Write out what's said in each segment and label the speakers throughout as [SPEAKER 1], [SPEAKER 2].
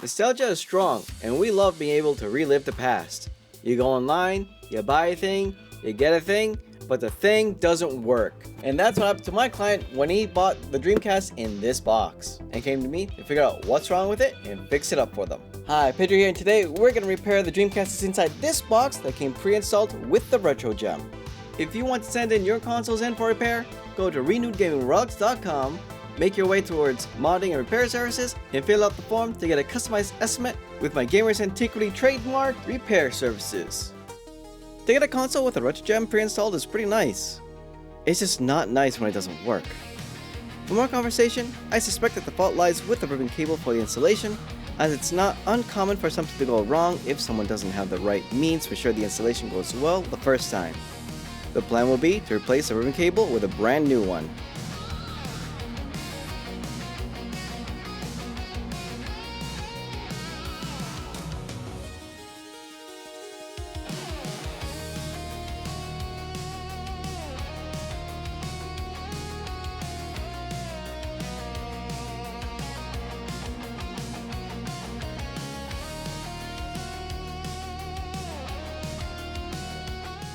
[SPEAKER 1] Nostalgia is strong, and we love being able to relive the past. You go online, you buy a thing, you get a thing, but the thing doesn't work. And that's what happened to my client when he bought the Dreamcast in this box and came to me to figure out what's wrong with it and fix it up for them. Hi, Pedro here, and today we're going to repair the Dreamcast that's inside this box that came pre-installed with the Retro Gem. If you want to send in your consoles in for repair, go to renewedgamingrelics.com, make your way towards modding and repair services, and fill out the form to get a customized estimate with my Gamer's Antiquity trademark repair services. To get a console with a Retro Gem pre-installed is pretty nice. It's just not nice when it doesn't work. For more conversation, I suspect that the fault lies with the ribbon cable for the installation, as it's not uncommon for something to go wrong if someone doesn't have the right means to ensure the installation goes well the first time. The plan will be to replace the ribbon cable with a brand new one.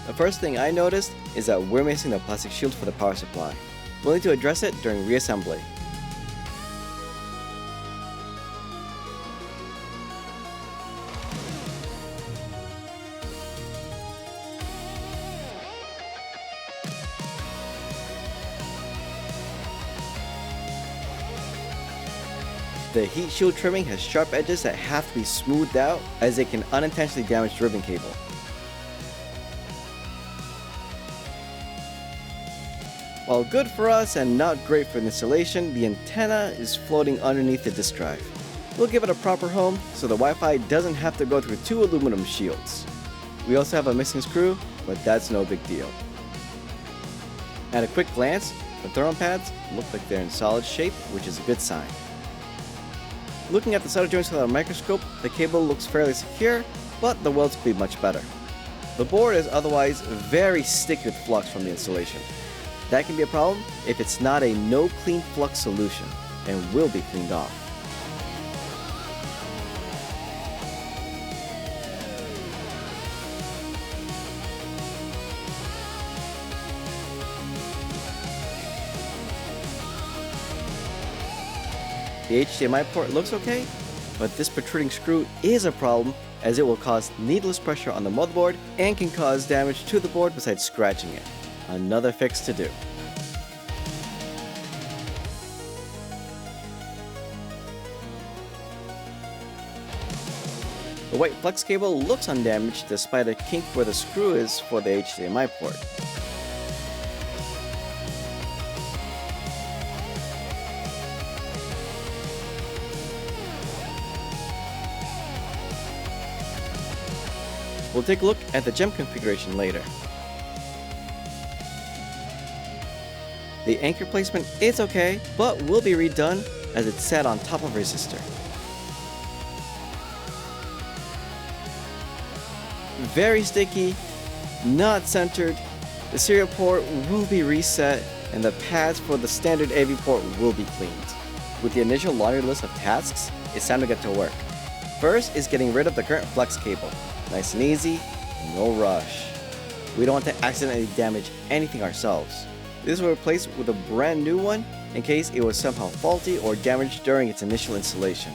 [SPEAKER 1] The first thing I noticed is that we're missing the plastic shield for the power supply. We'll need to address it during reassembly. The heat shield trimming has sharp edges that have to be smoothed out, as it can unintentionally damage the ribbon cable. While good for us and not great for the installation, the antenna is floating underneath the disk drive. We'll give it a proper home so the Wi-Fi doesn't have to go through two aluminum shields. We also have a missing screw, but that's no big deal. At a quick glance, the thermal pads look like they're in solid shape, which is a good sign. Looking at the solder joints without a microscope, the cable looks fairly secure, but the welds could be much better. The board is otherwise very sticky with flux from the installation. That can be a problem if it's not a no clean flux solution, and will be cleaned off. The HDMI port looks okay, but this protruding screw is a problem, as it will cause needless pressure on the motherboard and can cause damage to the board besides scratching it. Another fix to do. The white flex cable looks undamaged despite a kink where the screw is for the HDMI port. We'll take a look at the gem configuration later. The anchor placement is okay, but will be redone as it's sat on top of a resistor. Very sticky, not centered, the serial port will be reset, and the pads for the standard AV port will be cleaned. With the initial laundry list of tasks, it's time to get to work. First is getting rid of the current flex cable. Nice and easy, no rush. We don't want to accidentally damage anything ourselves. This will replace with a brand new one in case it was somehow faulty or damaged during its initial installation.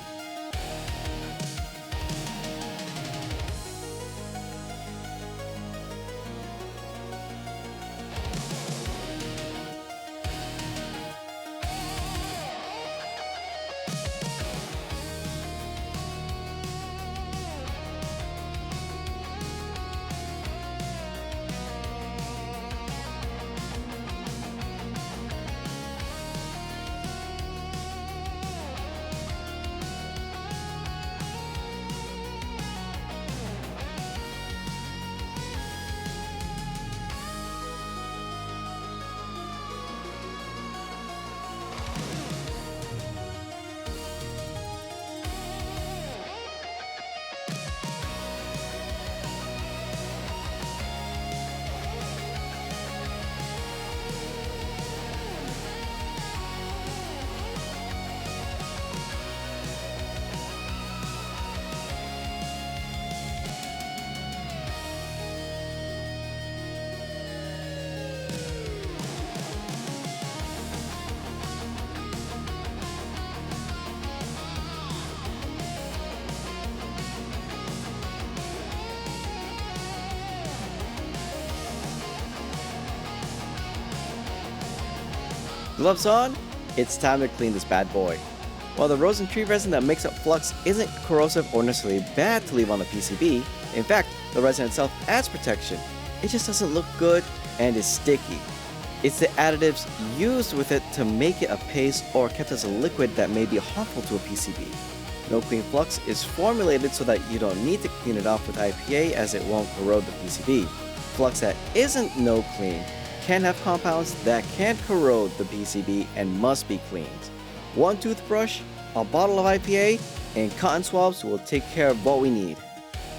[SPEAKER 1] Gloves on, it's time to clean this bad boy. While the rose and tree resin that makes up flux isn't corrosive or necessarily bad to leave on the PCB, in fact, the resin itself adds protection. It just doesn't look good and is sticky. It's the additives used with it to make it a paste or kept as a liquid that may be harmful to a PCB. No Clean Flux is formulated so that you don't need to clean it off with IPA as it won't corrode the PCB. Flux that isn't No Clean can have compounds that can corrode the PCB and must be cleaned. One toothbrush, a bottle of IPA, and cotton swabs will take care of what we need.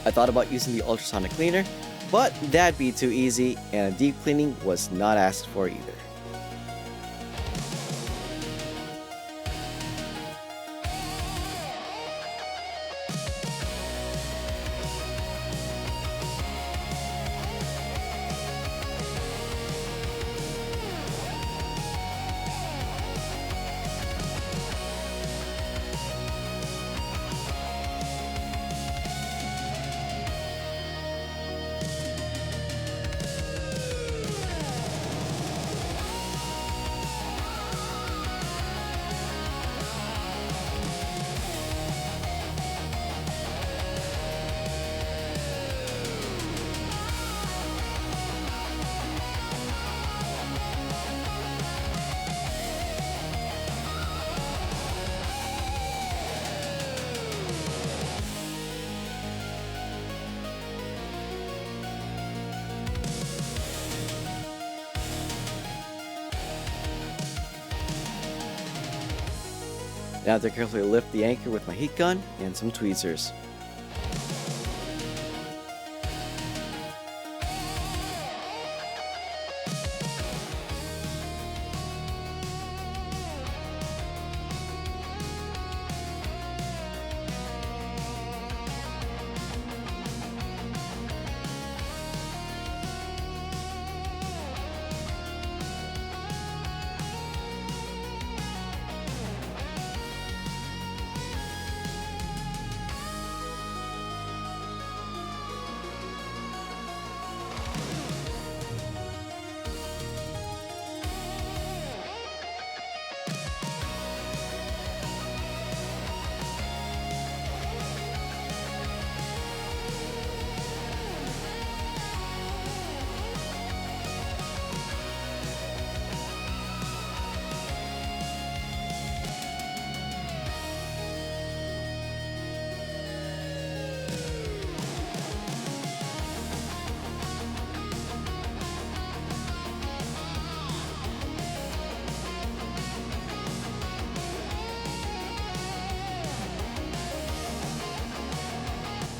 [SPEAKER 1] I thought about using the ultrasonic cleaner, but that'd be too easy and a deep cleaning was not asked for either. Now to carefully lift the anchor with my heat gun and some tweezers.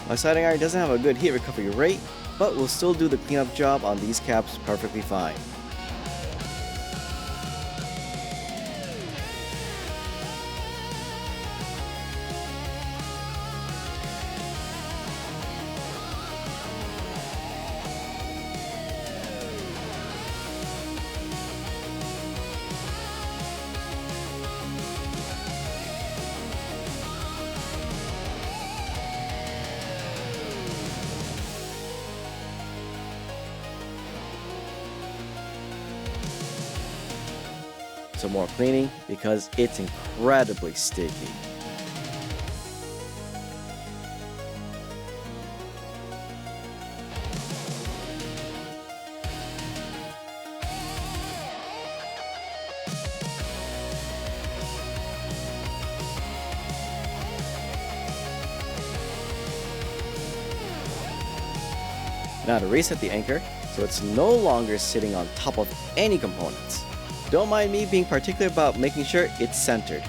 [SPEAKER 1] My soldering iron doesn't have a good heat recovery rate, but will still do the cleanup job on these caps perfectly fine. Some more cleaning because it's incredibly sticky. Now to reset the anchor so it's no longer sitting on top of any components. Don't mind me being particular about making sure it's centered.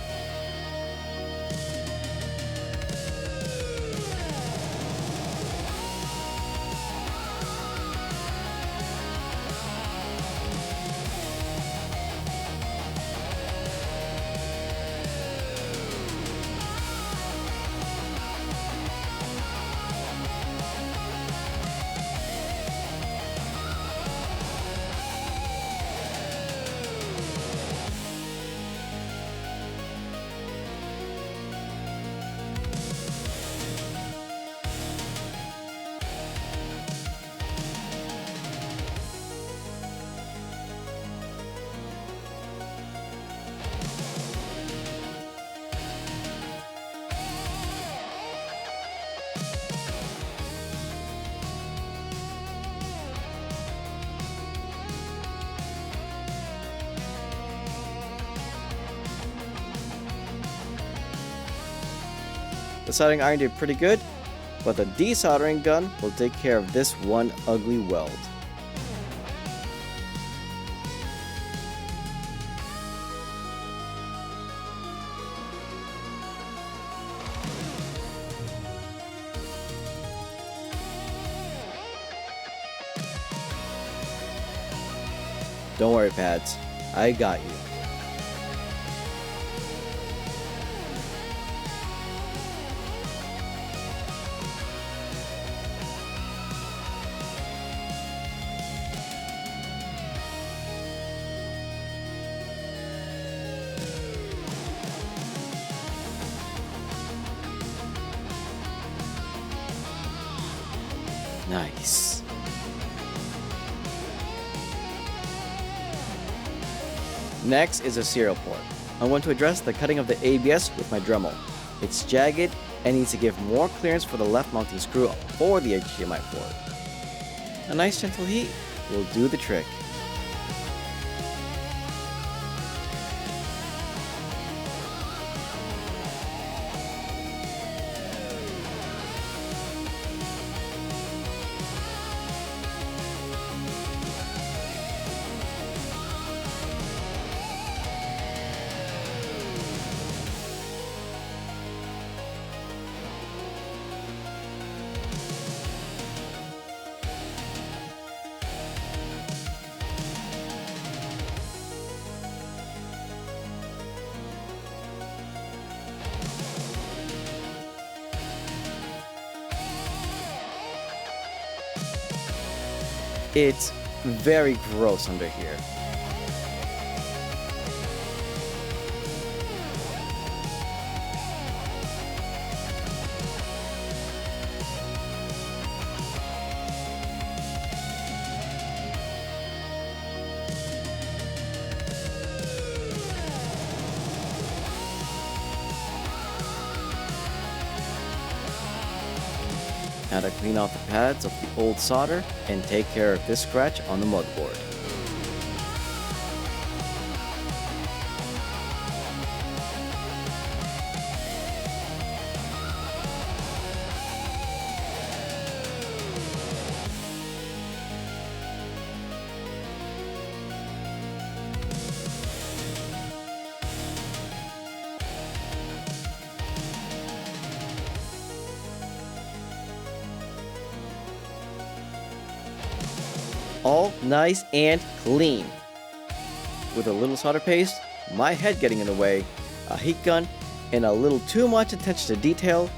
[SPEAKER 1] The soldering iron did pretty good, but the desoldering gun will take care of this one ugly weld. Don't worry, Pads. I got you. Nice. Next is a serial port. I want to address the cutting of the ABS with my Dremel. It's jagged and needs to give more clearance for the left mounting screw for the HDMI port. A nice gentle heat will do the trick. It's very gross under here. Now to clean off the pads of the old solder and take care of this scratch on the motherboard. All nice and clean. With a little solder paste, my head getting in the way, a heat gun, and a little too much attention to detail,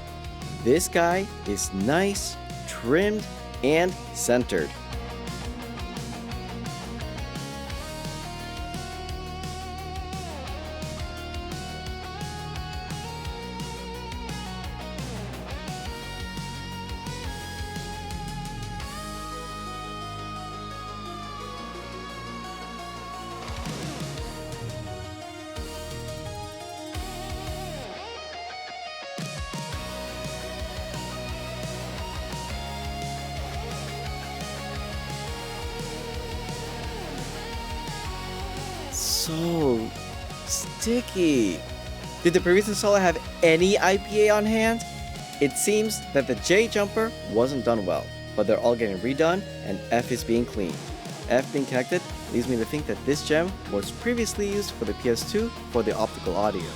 [SPEAKER 1] this guy is nice, trimmed, and centered. So sticky. Did the previous installer have any IPA on hand? It seems that the J jumper wasn't done well, but they're all getting redone and F is being cleaned. F being connected leads me to think that this gem was previously used for the PS2 for the optical audio.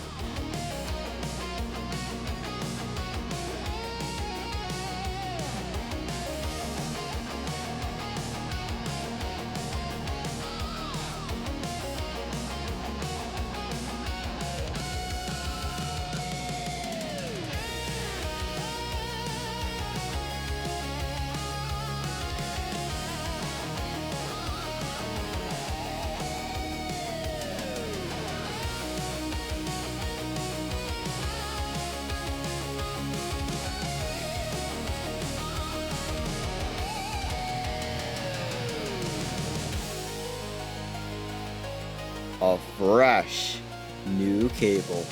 [SPEAKER 1] A fresh new cable.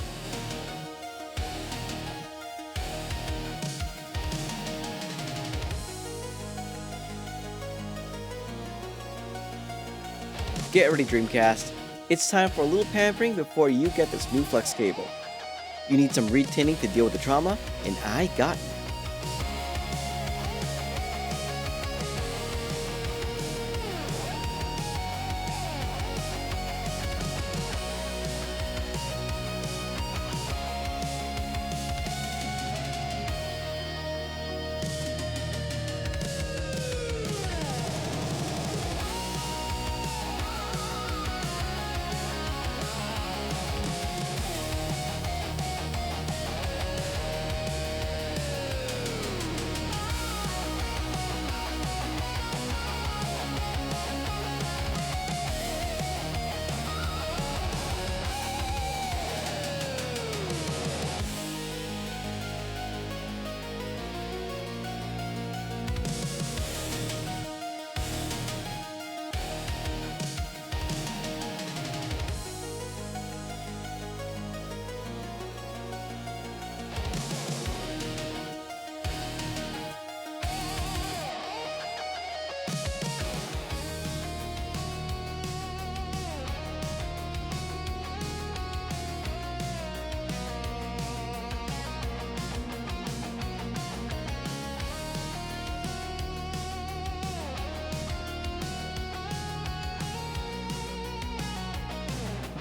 [SPEAKER 1] Get ready, Dreamcast. It's time for a little pampering before you get this new flex cable. You need some retinning to deal with the trauma, and I got you.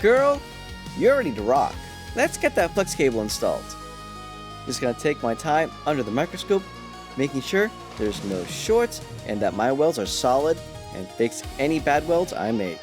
[SPEAKER 1] Girl, you're ready to rock. Let's get that flex cable installed. Just gonna take my time under the microscope, making sure there's no shorts and that my welds are solid, and fix any bad welds I make.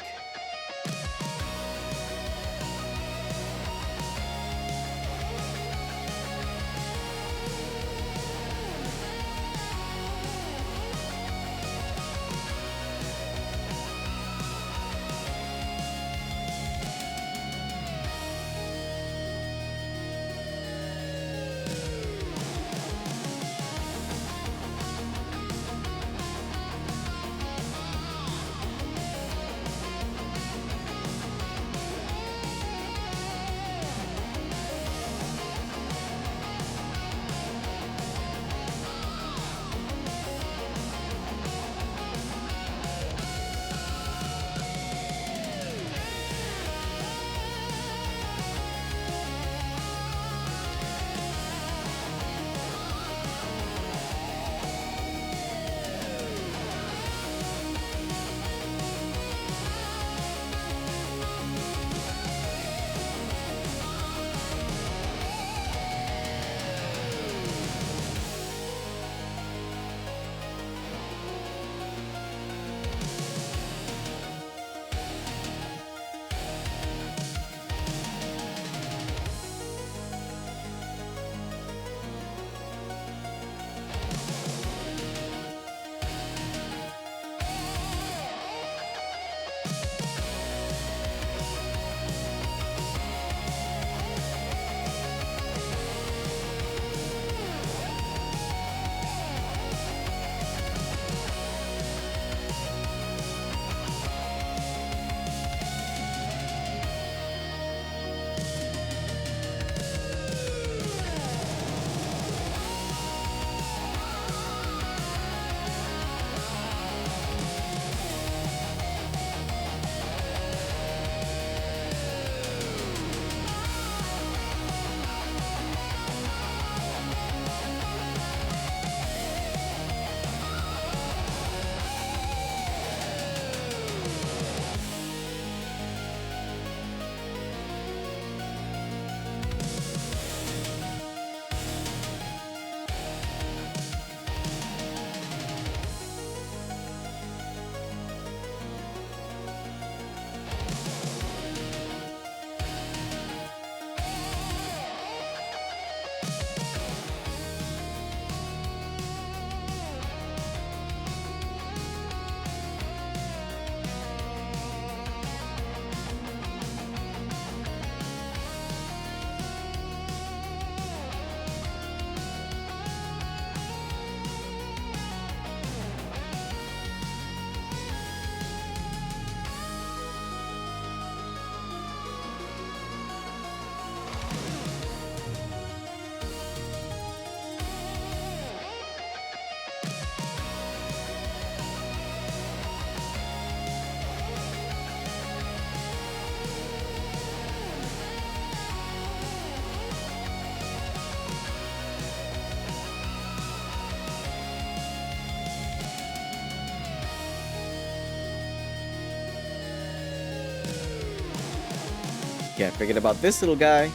[SPEAKER 1] Can't forget about this little guy.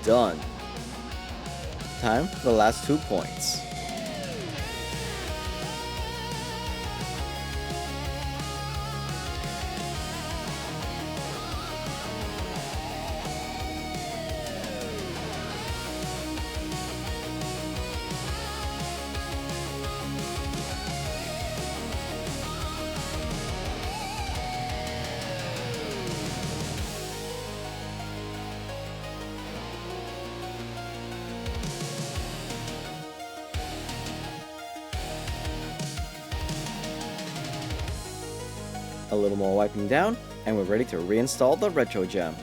[SPEAKER 1] Done. Time for the last 2 points. A little more wiping down, and we're ready to reinstall the Retro Gem.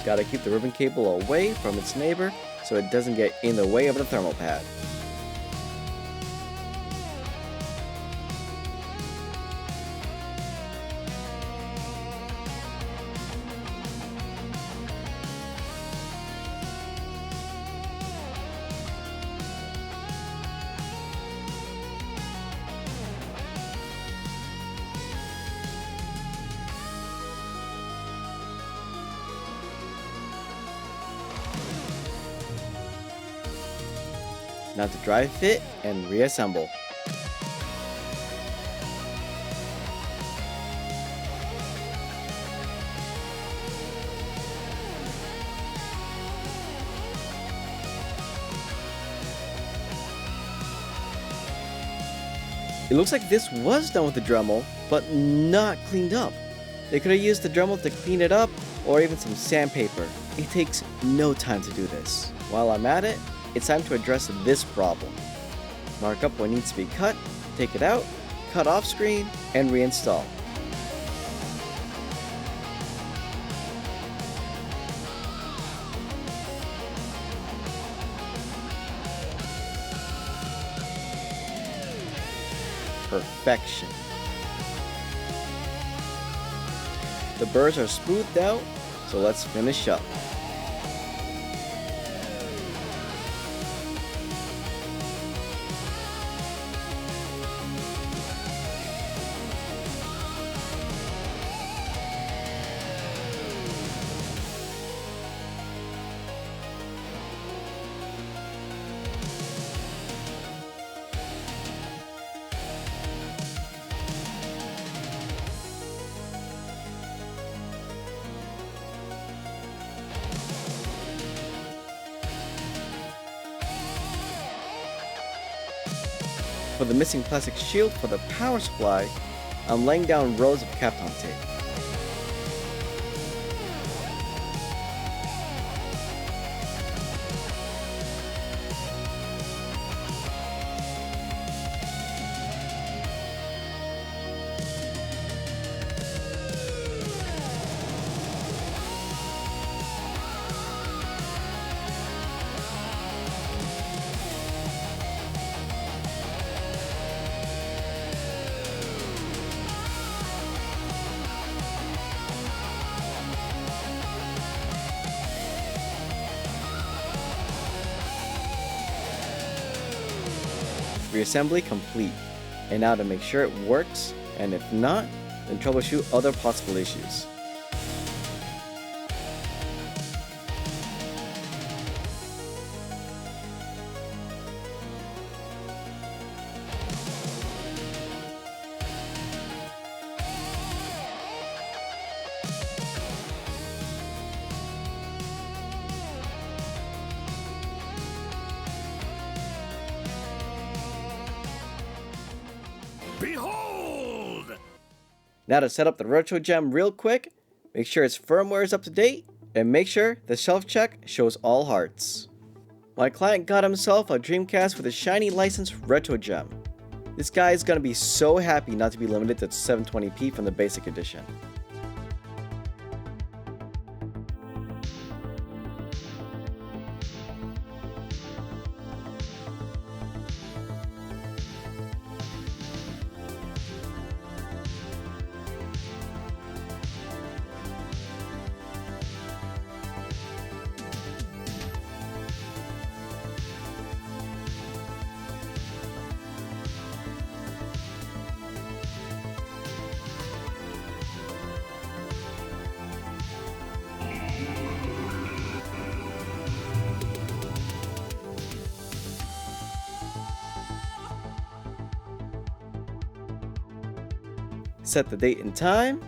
[SPEAKER 1] Gotta keep the ribbon cable away from its neighbor so it doesn't get in the way of the thermal pad. Now to dry fit and reassemble. It looks like this was done with the Dremel, but not cleaned up. They could have used the Dremel to clean it up, or even some sandpaper. It takes no time to do this. While I'm at it, it's time to address this problem. Mark up what needs to be cut, take it out, cut off screen, and reinstall. Perfection. The burrs are smoothed out, so let's finish up. For the missing plastic shield for the power supply, I'm laying down rows of Kapton tape. Reassembly complete. And now to make sure it works, and if not, then troubleshoot other possible issues.
[SPEAKER 2] Behold!
[SPEAKER 1] Now to set up the Retro Gem real quick, make sure its firmware is up to date, and make sure the shelf check shows all hearts. My client got himself a Dreamcast with a shiny licensed Retro Gem. This guy is gonna be so happy not to be limited to 720p from the basic edition. Set the date and time.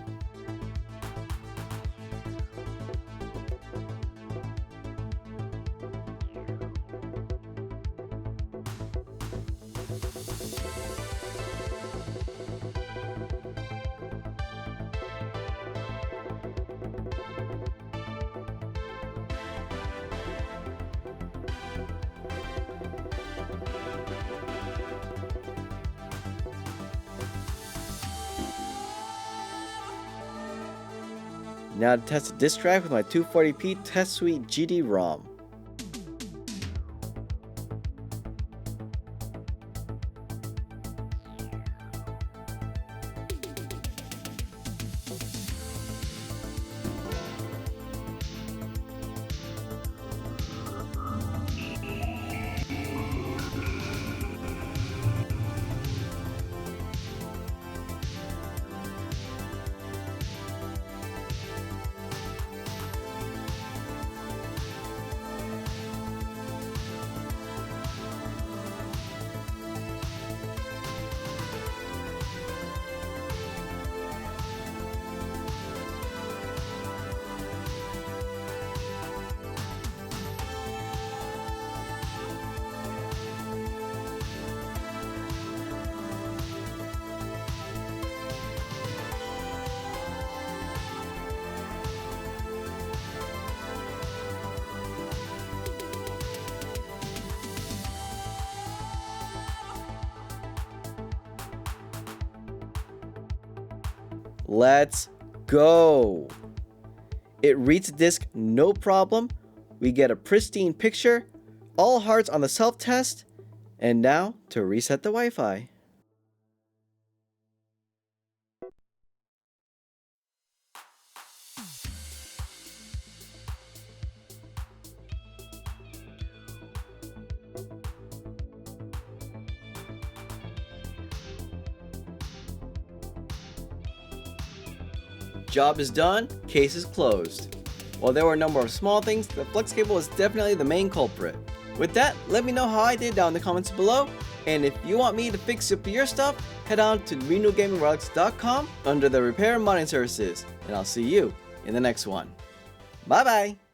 [SPEAKER 1] Now to test the disk drive with my 240p Test Suite GD-ROM. Let's go! It reads the disc no problem, we get a pristine picture, all hearts on the self-test, and now to reset the Wi-Fi. Job is done, case is closed. While there were a number of small things, the flex cable is definitely the main culprit. With that, let me know how I did down in the comments below, and if you want me to fix up your stuff, head on to renewedgamingrelics.com under the repair and modding services, and I'll see you in the next one. Bye bye!